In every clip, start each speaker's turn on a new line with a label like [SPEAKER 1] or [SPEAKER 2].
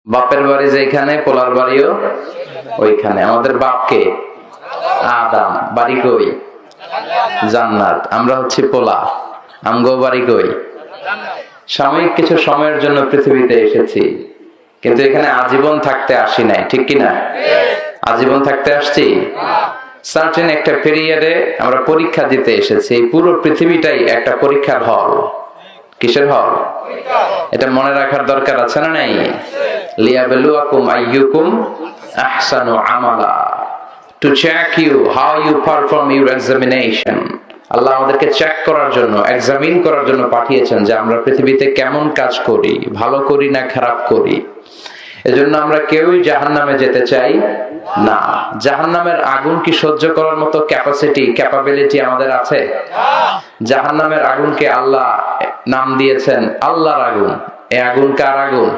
[SPEAKER 1] বাপের বাড়ি যেখানে পোলার বাড়িও ওইখানে। আমাদের বাপকে আদম, বাড়ি কই? জান্নাত। আমরা হচ্ছে পোলা, আমগো বাড়ি কই? সাময়িক কিছু সময়ের জন্য পৃথিবীতে এসেছি, কিন্তু এখানে আজীবন থাকতে আসি নাই, ঠিক কিনা? আজীবন থাকতে আসছি। সার্টেন একটা পিরিয়ডে আমরা পরীক্ষা দিতে এসেছি। পুরো পৃথিবীটাই একটা পরীক্ষার হল। কিসের হল? এটা মনে রাখার দরকার আছে না নাই? লিয়াবলুয়াকুম আইয়ুকুম আহসানু আমালা, to check you how you perform your examination. Allah আমাদেরকে চেক করার জন্য, এক্সামিন করার জন্য পাঠিয়েছেন যে আমরা পৃথিবীতে কেমন কাজ করি, ভালো করি না খারাপ করি। এজন্য আমরা কেউই জাহান্নামে যেতে চাই না। জাহান্নামের আগুন কি সহ্য করার মতো ক্যাপাসিটি, ক্যাপাবিলিটি আমাদের আছে? জাহান্নামের আগুনকে আল্লাহ নাম দিয়েছেন আল্লাহর আগুন। এই আগুন কার আগুন?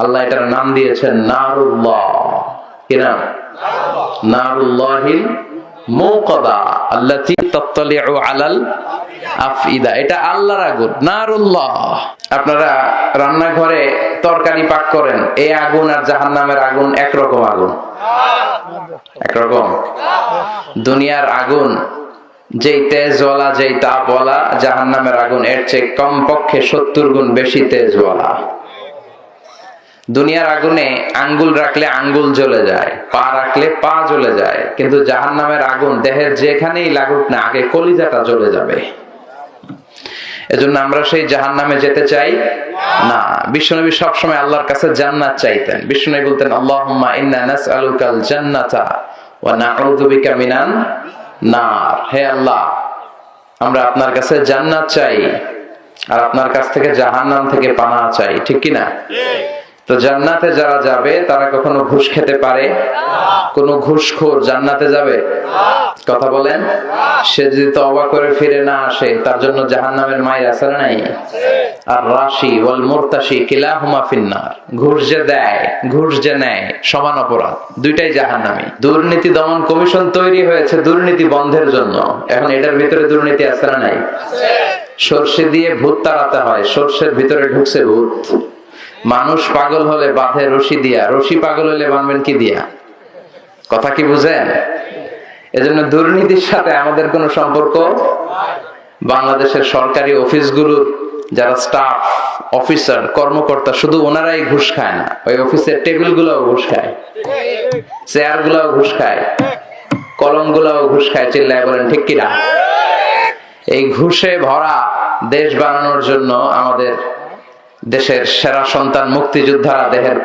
[SPEAKER 1] আল্লাহ এটার নাম দিয়েছেন নারুল্লাহ। কি নাম? নারুল্লাহিল মুকাদা আল্লাতী তাত্তালিউ আলাল আফইদা। এটা আল্লাহর আগুন, নারুল্লাহ। আপনারা রান্নাঘরে তরকারি পাক করেন, এই আগুন আর জাহান্নামের আগুন একরকম আগুন? একরকম? দুনিয়ার আগুন যেই তেজওয়ালা, যেই তাপওয়ালা, জাহান্নামের আগুন এর চেয়ে কমপক্ষে 70 গুণ বেশি তেজওয়ালা। দুনিয়ার আগুনে আঙ্গুল রাখলে আঙ্গুল জ্বলে যায়, পা রাখলে পা জ্বলে যায়, কিন্তু জাহান্নামের আগুন দেহের যেখানেই লাগুক না, আগে কলিজাটা জ্বলে যাবে। এজন্য আমরা সেই জাহান্নামে যেতে চাই না। বিশ্বনবী সবসময় আল্লাহর কাছে জান্নাত চাইতেন। বিশ্বনবী বলতেন, আল্লাহুম্মা ইন্না নাসআলুকাল জান্নাতা ওয়া নাউযু বিকা মিনান নার। হে আল্লাহ, আমরা আপনার কাছে জান্নাত চাই আর আপনার কাছ থেকে জাহান্নাম থেকে পানাহ চাই, ঠিক কি না? তো জান্নাতে যারা যাবে তারা কখনো ঘুষ খেতে পারে? কোন ঘুষখোর জান্নাতে যাবে? কথা বলেন। সে যদি তওবা করে ফিরে না আসে, তার জন্য জাহান্নামের মাইর আছে না নাই? আর রাশি ওয়াল মুরতাশি কিলাহুমা ফিন্নার। ঘুষ যে দেয়, ঘুষ যে নেয়, সমান অপরাধ, দুইটাই জাহান্নামী। দুর্নীতি দমন কমিশন তৈরি হয়েছে দুর্নীতি বন্ধের জন্য। এখন এটার ভিতরে দুর্নীতি আছে না নাই? সরষে দিয়ে ভূত তাড়াতে হয়, সরষের ভিতরে ঢুকছে ভূত। মানুষ পাগল হলে বাঁধে রশি দিয়া, রশি পাগল হলে বাঁধবেন কি দিয়া? কথা কি বুঝেন? এজন্য দুর্নীতির সাথে আমাদের কোনো সম্পর্ক। বাংলাদেশের সরকারি অফিসগুলোর যারা স্টাফ, অফিসার, কর্মকর্তা, শুধু ওনারাই ঘুষ খায় না, ওই অফিসের টেবিল গুলাও ঘুষ খায়, চেয়ার গুলাও ঘুষ খায়, কলম গুলাও ঘুষ খায়। চিল্লায় বলেন ঠিক কিনা? এই ঘুষে ভরা দেশ বানানোর জন্য আমাদের দেশের সেরা সন্তান মুক্তিযোদ্ধারা দেহের